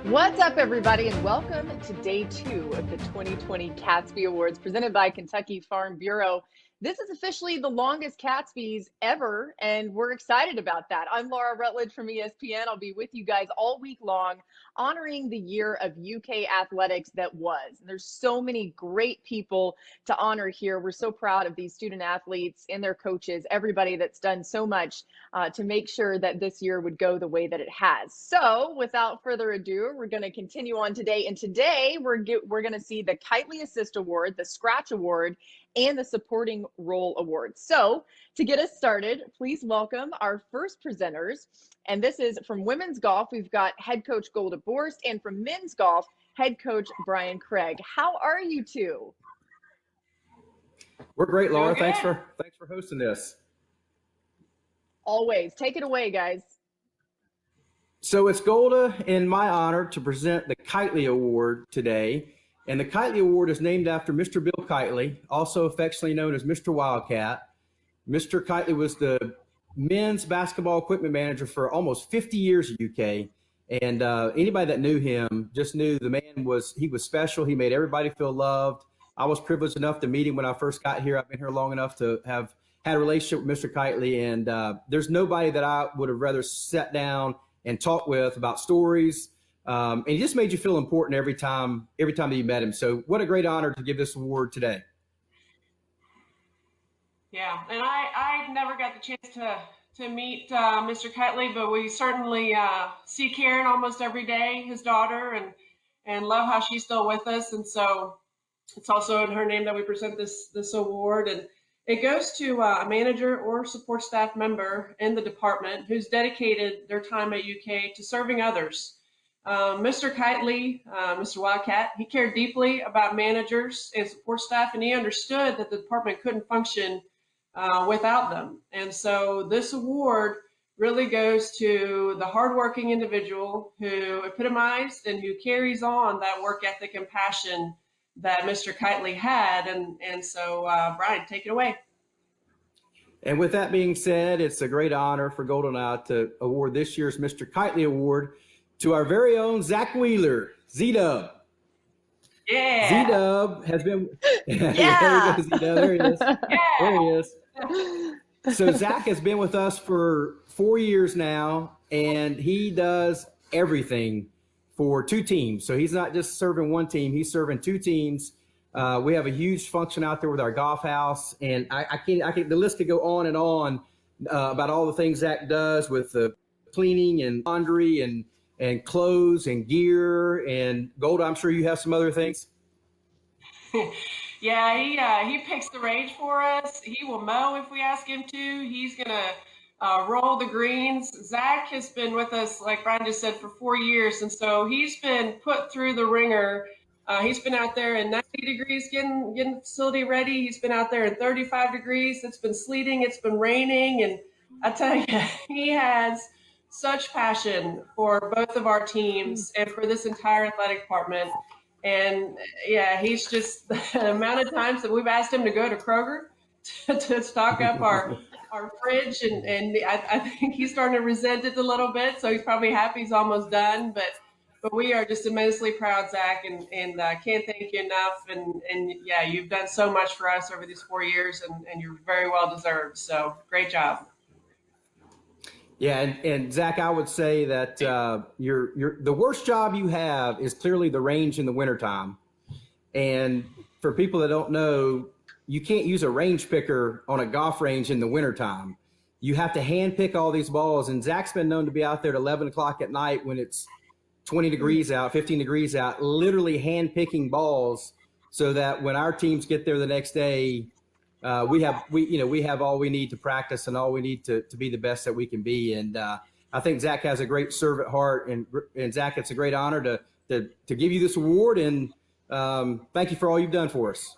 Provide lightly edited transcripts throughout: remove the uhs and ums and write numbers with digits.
What's up, everybody, and welcome to day 2 of the 2020 Catspy Awards presented by Kentucky Farm Bureau. This is officially the longest Catspys ever, and we're excited about that. I'm Laura Rutledge from ESPN. I'll be with you guys all week long, honoring the year of UK athletics that was. And there's so many great people to honor here. We're so proud of these student athletes and their coaches, everybody that's done so much to make sure that this year would go the way that it has. So without further ado, we're going to continue on today. And today we're going to see the Keightley Assist Award, the Scratch Award, and the Supporting Role Award. So to get us started, please welcome our first presenters. And this is from women's golf. We've got head coach Golda Borst, and from men's golf, head coach Brian Craig. How are you two? We're great, Laura. Thanks for hosting this. Always. Take it away, guys. So it's Golda and my honor to present the Keightley Award today. And the Keightley Award is named after Mr. Bill Keightley, also affectionately known as Mr. Wildcat. Mr. Keightley was the men's basketball equipment manager for almost 50 years at UK. And anybody that knew him just knew the man was special. He made everybody feel loved. I was privileged enough to meet him when I first got here. I've been here long enough to have had a relationship with Mr. Keightley, and there's nobody that I would have rather sat down and talked with about stories. And he just made you feel important every time that you met him. So what a great honor to give this award today. Yeah, and I never got the chance to meet Mr. Keightley, but we certainly see Karen almost every day, his daughter, and love how she's still with us. And so it's also in her name that we present this award. And it goes to a manager or support staff member in the department who's dedicated their time at UK to serving others. Mr. Keightley, Mr. Wildcat, he cared deeply about managers and support staff, and he understood that the department couldn't function without them. And so this award really goes to the hardworking individual who epitomized and who carries on that work ethic and passion that Mr. Keightley had. And so, Brian, take it away. And with that being said, it's a great honor for Golda and I to award this year's Mr. Keightley Award to our very own Zach Wheeler, Z-Dub. Yeah. Z-Dub has been, Yeah. There he is. Yeah. There he is. So Zach has been with us for 4 years now, and he does everything for 2 teams. So he's not just serving one team, he's serving 2 teams. We have a huge function out there with our golf house, and the list could go on and on about all the things Zach does with the cleaning and laundry and clothes and gear. And Golda, I'm sure you have some other things. Yeah, he picks the range for us. He will mow if we ask him to. He's gonna roll the greens. Zach has been with us, like Brian just said, for 4 years, and so he's been put through the ringer. He's been out there in 90 degrees getting the facility ready. He's been out there in 35 degrees. It's been sleeting, it's been raining, and I tell you, he has such passion for both of our teams and for this entire athletic department. And yeah, he's just the amount of times that we've asked him to go to Kroger to stock up our fridge, and I think he's starting to resent it a little bit. So he's probably happy he's almost done, but we are just immensely proud, Zach, and can't thank you enough. And yeah, you've done so much for us over these 4 years, and you're very well deserved. So great job. Yeah, and Zach, I would say that the worst job you have is clearly the range in the wintertime. And for people that don't know, you can't use a range picker on a golf range in the wintertime. You have to hand pick all these balls. And Zach's been known to be out there at 11 o'clock at night when it's 20 degrees out, 15 degrees out, literally hand picking balls so that when our teams get there the next day, we have all we need to practice and all we need to be the best that we can be. And I think Zach has a great serve at heart, and Zach, it's a great honor to give you this award, and thank you for all you've done for us.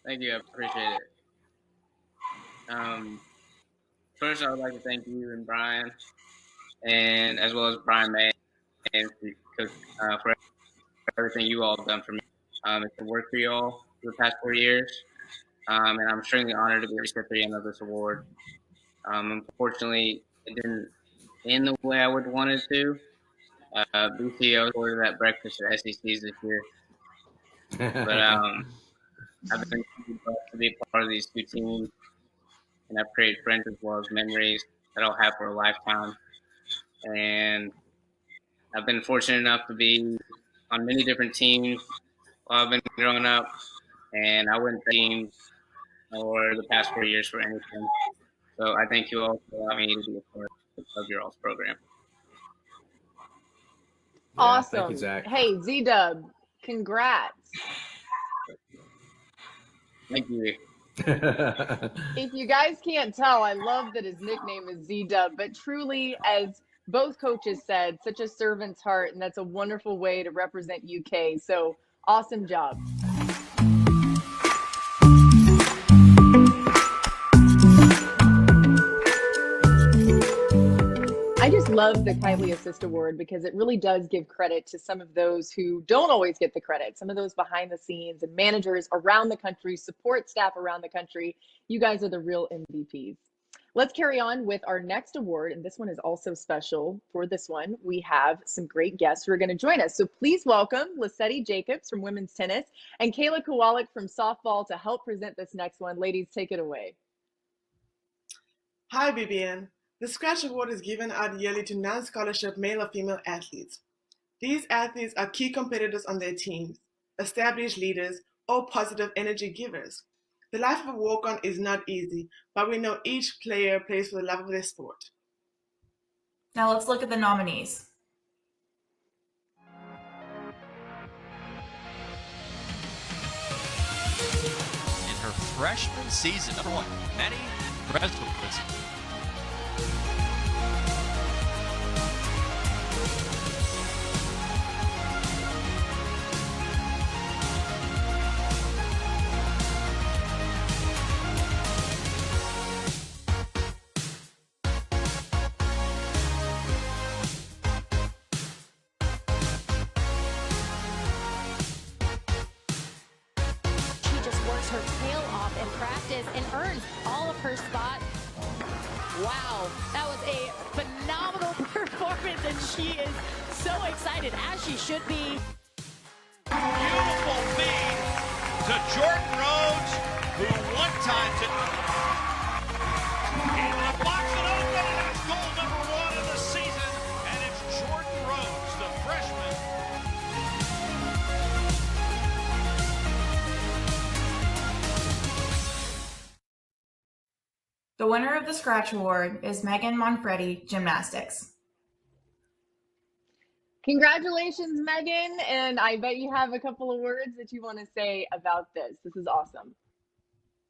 Thank you, I appreciate it. First, I would like to thank you and Brian, and as well as Brian May, and for everything you all have done for me. It's been work for you all for the past 4 years, and I'm extremely honored to be a recipient of this award. Unfortunately, it didn't in the way I would want it to. BCO ordered that breakfast at SECs this year. But I've been blessed to be a part of these two teams, and I've created friends as well as memories that I'll have for a lifetime. And I've been fortunate enough to be on many different teams while I've been growing up, and I wouldn't team or the past 4 years for anything. So I thank you all for allowing me to be a part of your all's program. Yeah, thank you, Awesome. Zach. Hey, Z-Dub, congrats. Thank you. If you guys can't tell, I love that his nickname is Z-Dub, but truly, as both coaches said, such a servant's heart, and that's a wonderful way to represent UK. So awesome job. I just love the Keightley Assist Award because it really does give credit to some of those who don't always get the credit, some of those behind the scenes and managers around the country, support staff around the country. You guys are the real MVPs. Let's carry on with our next award, and this one is also special. For this one, we have some great guests who are going to join us. So please welcome Lissetti Jacobs from women's tennis and Kayla Kowalik from softball to help present this next one. Ladies, take it away. Hi, BBN. The Scratch Award is given out yearly to non-scholarship male or female athletes. These athletes are key competitors on their teams, established leaders, or positive energy givers. The life of a walk-on is not easy, but we know each player plays for the love of their sport. Now let's look at the nominees. In her freshman season, number 1, Maddie Breslowitz. Her tail off in practice and earns all of her spots. Wow, that was a phenomenal performance, and she is so excited, as she should be. Beautiful feed to Jordan Rhodes, who one time took and box it open, and it's goal number 1 of the season, and it's Jordan Rhodes, the freshman. The winner of the Scratch Award is Megan Manfredi, Gymnastics. Congratulations, Megan. And I bet you have a couple of words that you want to say about this. This is awesome.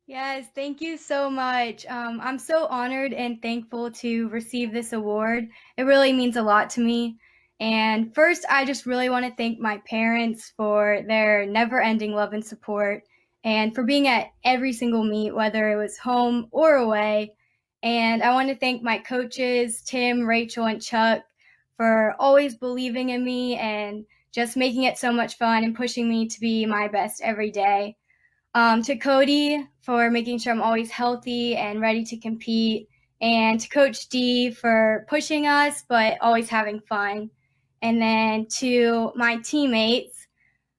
Yes, thank you so much. I'm so honored and thankful to receive this award. It really means a lot to me. And first, I just really want to thank my parents for their never-ending love and support, and for being at every single meet, whether it was home or away. And I want to thank my coaches, Tim, Rachel, and Chuck, for always believing in me and just making it so much fun and pushing me to be my best every day. To Cody for making sure I'm always healthy and ready to compete, and to Coach D for pushing us but always having fun. And then to my teammates,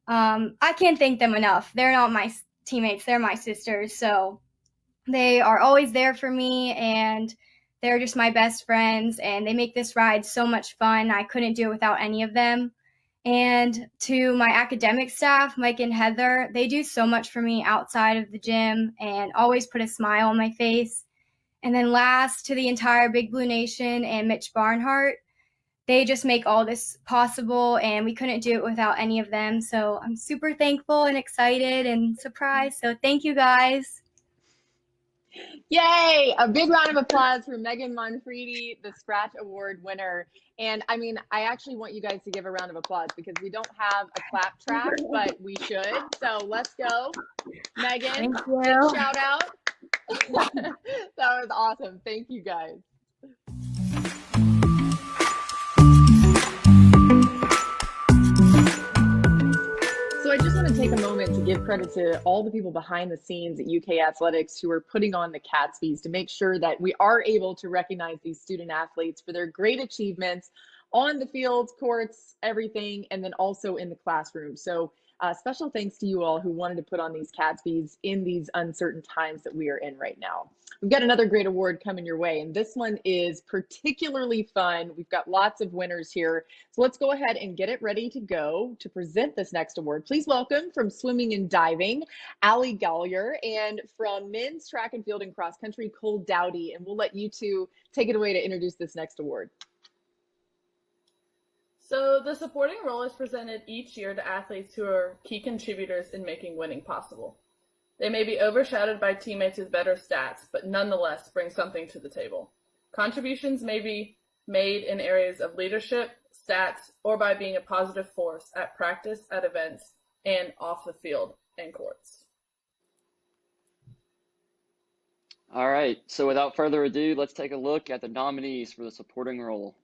I can't thank them enough. They're not my teammates, they're my sisters. So they are always there for me, and they're just my best friends, and they make this ride so much fun. I couldn't do it without any of them. And to my academic staff, Mike and Heather, they do so much for me outside of the gym and always put a smile on my face. And then last, to the entire Big Blue Nation and Mitch Barnhart, they just make all this possible, and we couldn't do it without any of them. So I'm super thankful and excited and surprised. So thank you, guys. Yay! A big round of applause for Megan Manfredi, the Scratch Award winner. And I mean, I actually want you guys to give a round of applause because we don't have a clap track, but we should. So let's go. Megan, Thank big you. shout out. That was awesome. Thank you, guys. So So I just want to take a moment to give credit to all the people behind the scenes at UK Athletics who are putting on the Catspys to make sure that we are able to recognize these student athletes for their great achievements on the fields, courts, everything, and then also in the classroom. So special thanks to you all who wanted to put on these Catspys in these uncertain times that we are in right now. We've got another great award coming your way, and this one is particularly fun. We've got lots of winners here. So let's go ahead and get it ready to go to present this next award. Please welcome from swimming and diving, Allie Gallier, and from men's track and field and cross country, Cole Dowdy. And we'll let you two take it away to introduce this next award. So the supporting role is presented each year to athletes who are key contributors in making winning possible. They may be overshadowed by teammates with better stats, but nonetheless bring something to the table. Contributions may be made in areas of leadership, stats, or by being a positive force at practice, at events, and off the field and courts. All right, so without further ado, let's take a look at the nominees for the supporting role.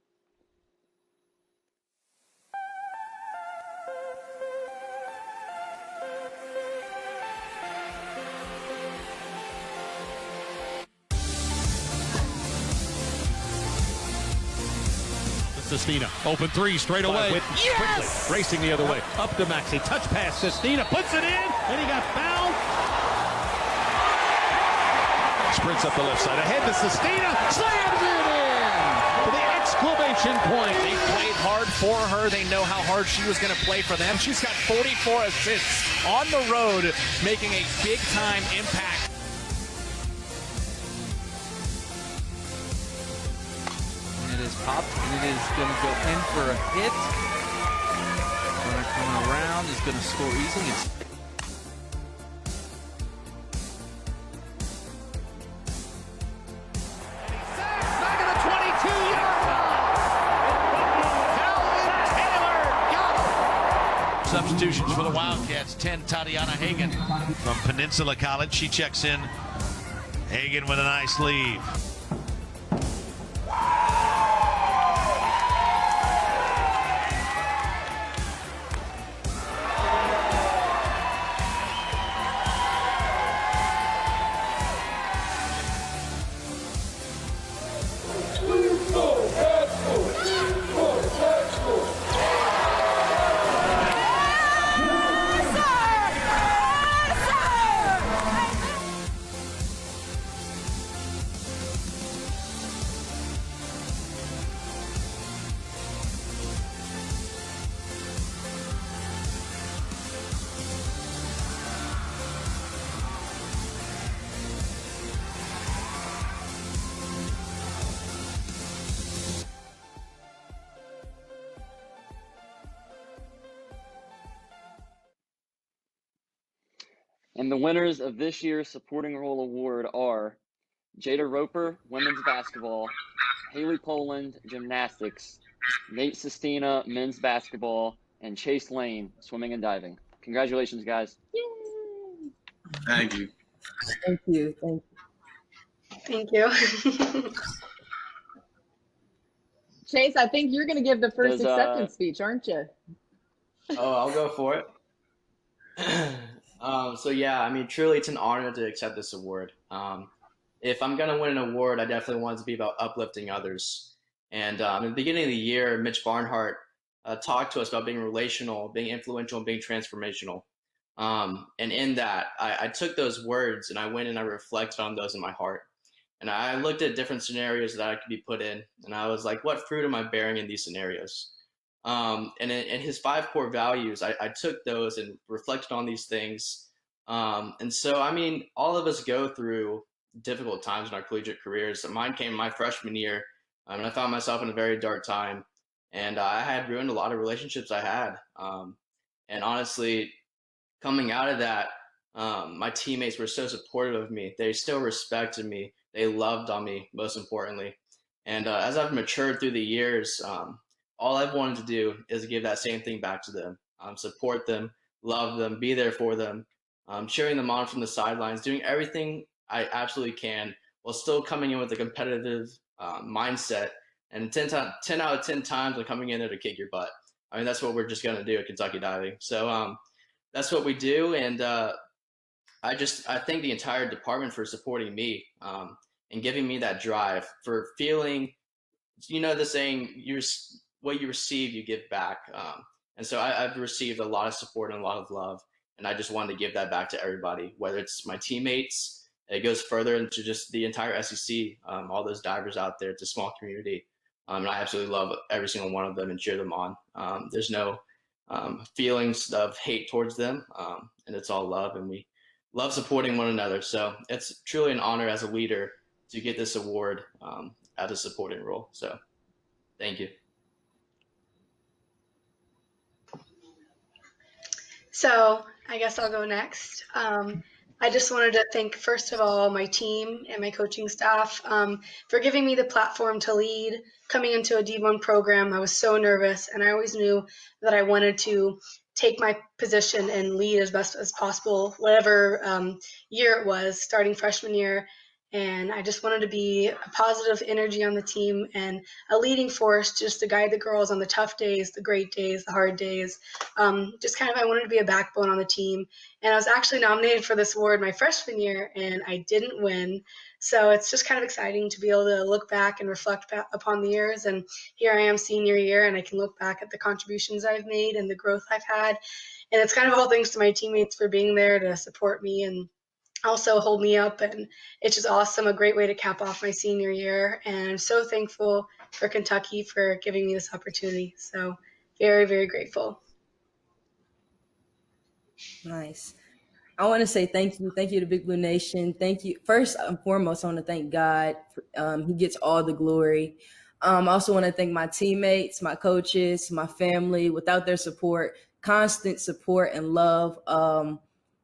Sestina, open three straight away. Yes! Quickly, racing the other way. Up to Maxey, touch pass, Sestina puts it in, and he got fouled. Sprints up the left side, ahead to Sestina, slams it in! To the exclamation point. They played hard for her. They know how hard she was going to play for them. She's got 44 assists on the road, making a big-time impact. It is popped, and it is going to go in for a hit. Runner coming around is going to score easily. Back of the 22-yard line. Taylor got it. Substitutions for the Wildcats. 10, Tatiana Hagan from Peninsula College. She checks in. Hagan with a nice leave. And the winners of this year's Supporting Role Award are JAIDA Roper, Women's Basketball, HAILEY Poland, Gymnastics, Nate Sestina, Men's Basketball, and Chase Lane, Swimming and Diving. Congratulations, guys. Yay! Thank you. Thank you. Thank you. Thank you. Chase, I think you're going to give the first acceptance speech, aren't you? Oh, I'll go for it. So yeah, I mean, truly, it's an honor to accept this award. If I'm gonna win an award, I definitely want it to be about uplifting others. And in the beginning of the year, Mitch Barnhart talked to us about being relational, being influential, and being transformational. And in that, I took those words and I went and I reflected on those in my heart. And I looked at different scenarios that I could be put in, and I was like, what fruit am I bearing in these scenarios? And in his 5 core values, I took those and reflected on these things. And so, I mean, all of us go through difficult times in our collegiate careers. Mine came my freshman year, and I found myself in a very dark time. And I had ruined a lot of relationships I had. And honestly, coming out of that, my teammates were so supportive of me. They still respected me. They loved on me, most importantly. And as I've matured through the years, all I've wanted to do is give that same thing back to them, support them, love them, be there for them, cheering them on from the sidelines, doing everything I absolutely can while still coming in with a competitive mindset. And 10 out of 10 times I'm coming in there to kick your butt. I mean, that's what we're just going to do at Kentucky Diving. So that's what we do. And I thank the entire department for supporting me and giving me that drive, for feeling, the saying, what you receive, you give back. And so I've received a lot of support and a lot of love, and I just wanted to give that back to everybody, whether it's my teammates. It goes further into just the entire SEC, all those divers out there. It's a small community, and I absolutely love every single one of them and cheer them on. There's no feelings of hate towards them, and it's all love, and we love supporting one another. So it's truly an honor as a leader to get this award at a supporting role. So thank you. So I guess I'll go next. I just wanted to thank, first of all, my team and my coaching staff for giving me the platform to lead. Coming into a D1 program, I was so nervous, and I always knew that I wanted to take my position and lead as best as possible, whatever year it was, starting freshman year. And I just wanted to be a positive energy on the team and a leading force just to guide the girls on the tough days, the great days, the hard days. Just kind of, I wanted to be a backbone on the team. And I was actually nominated for this award my freshman year, and I didn't win. So it's just kind of exciting to be able to look back and reflect upon the years. And here I am senior year, and I can look back at the contributions I've made and the growth I've had. And it's kind of all thanks to my teammates for being there to support me and also hold me up, and it's just awesome. A great way to cap off my senior year, and I'm so thankful for Kentucky for giving me this opportunity. So very, very grateful. Nice. I want to say thank you to Big Blue Nation. Thank you. First and foremost, I want to thank God. He gets all the glory. I also want to thank my teammates, my coaches, my family. Without their support, constant support and love,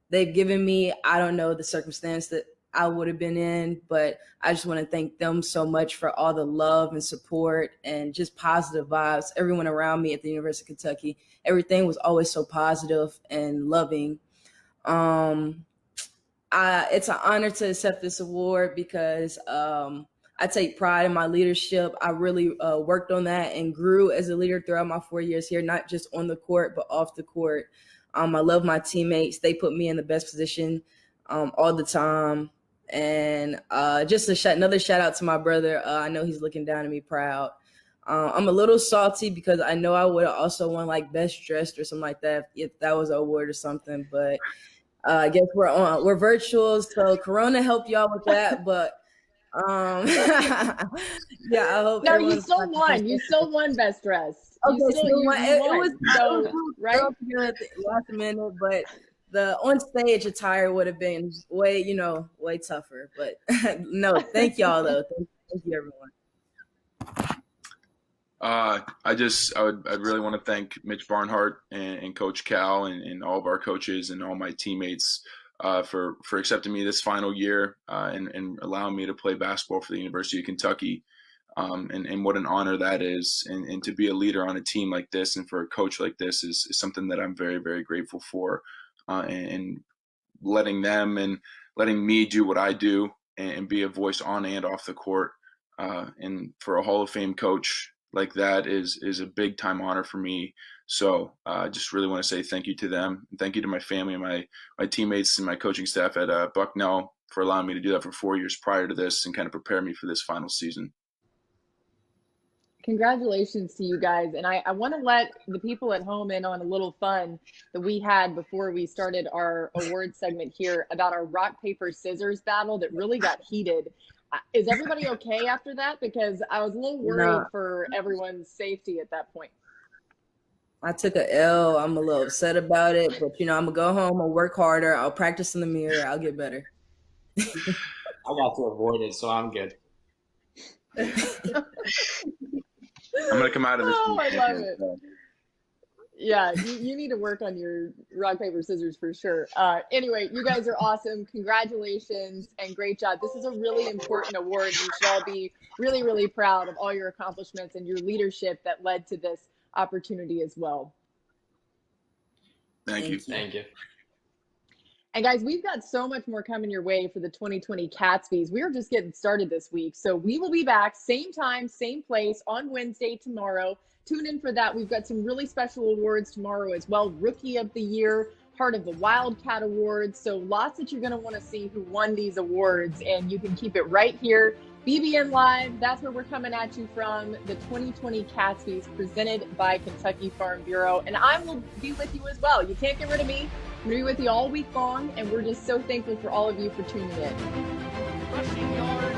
they've given me, I don't know the circumstance that I would have been in, but I just want to thank them so much for all the love and support and just positive vibes. Everyone around me at the University of Kentucky, everything was always so positive and loving. It's an honor to accept this award because I take pride in my leadership. I really worked on that and grew as a leader throughout my 4 years here, not just on the court, but off the court. I love my teammates. They put me in the best position all the time. And just another shout out to my brother. I know he's looking down at me proud. I'm a little salty because I know I would have also won like best dressed or something like that if that was an award or something. But I guess we're virtual, so Corona helped y'all with that. But yeah, I hope. No, you still won. You still won best dress. Okay, you won. It was so, right at the last minute, but the on stage attire would have been way tougher. But no, thank y'all though. Thank you everyone. I'd really want to thank Mitch Barnhart and Coach Cal and all of our coaches and all my teammates for accepting me this final year and allowing me to play basketball for the University of Kentucky. And what an honor that is. And to be a leader on a team like this and for a coach like this is something that I'm very, very grateful for. And letting them and letting me do what I do and be a voice on and off the court. And for a Hall of Fame coach like that is a big time honor for me. So I just really want to say thank you to them. And thank you to my family and my teammates and my coaching staff at Bucknell for allowing me to do that for 4 years prior to this and kind of prepare me for this final season. Congratulations to you guys. And I want to let the people at home in on a little fun that we had before we started our award segment here about our rock, paper, scissors battle that really got heated. Is everybody okay after that? Because I was a little worried for everyone's safety at that point. I took a L. I'm a little upset about it, but I'm gonna go home. I'll work harder. I'll practice in the mirror. I'll get better. I got to avoid it, so I'm good. I'm going to come out of this. Oh, I love it. Yeah, you need to work on your rock, paper, scissors for sure. Anyway, you guys are awesome. Congratulations and great job. This is a really important award. You should all be really, really proud of all your accomplishments and your leadership that led to this opportunity as well. Thank you. Thank you. And guys, we've got so much more coming your way for the 2020 Catspys. We're just getting started this week. So we will be back same time, same place on Wednesday tomorrow. Tune in for that. We've got some really special awards tomorrow as well. Rookie of the Year, part of the Wildcat Awards. So lots that you're going to want to see who won these awards, and you can keep it right here. BBN Live, that's where we're coming at you from, the 2020 Catspys presented by Kentucky Farm Bureau. And I will be with you as well. You can't get rid of me. I'm going to be with you all week long, and we're just so thankful for all of you for tuning in. Rushing yards.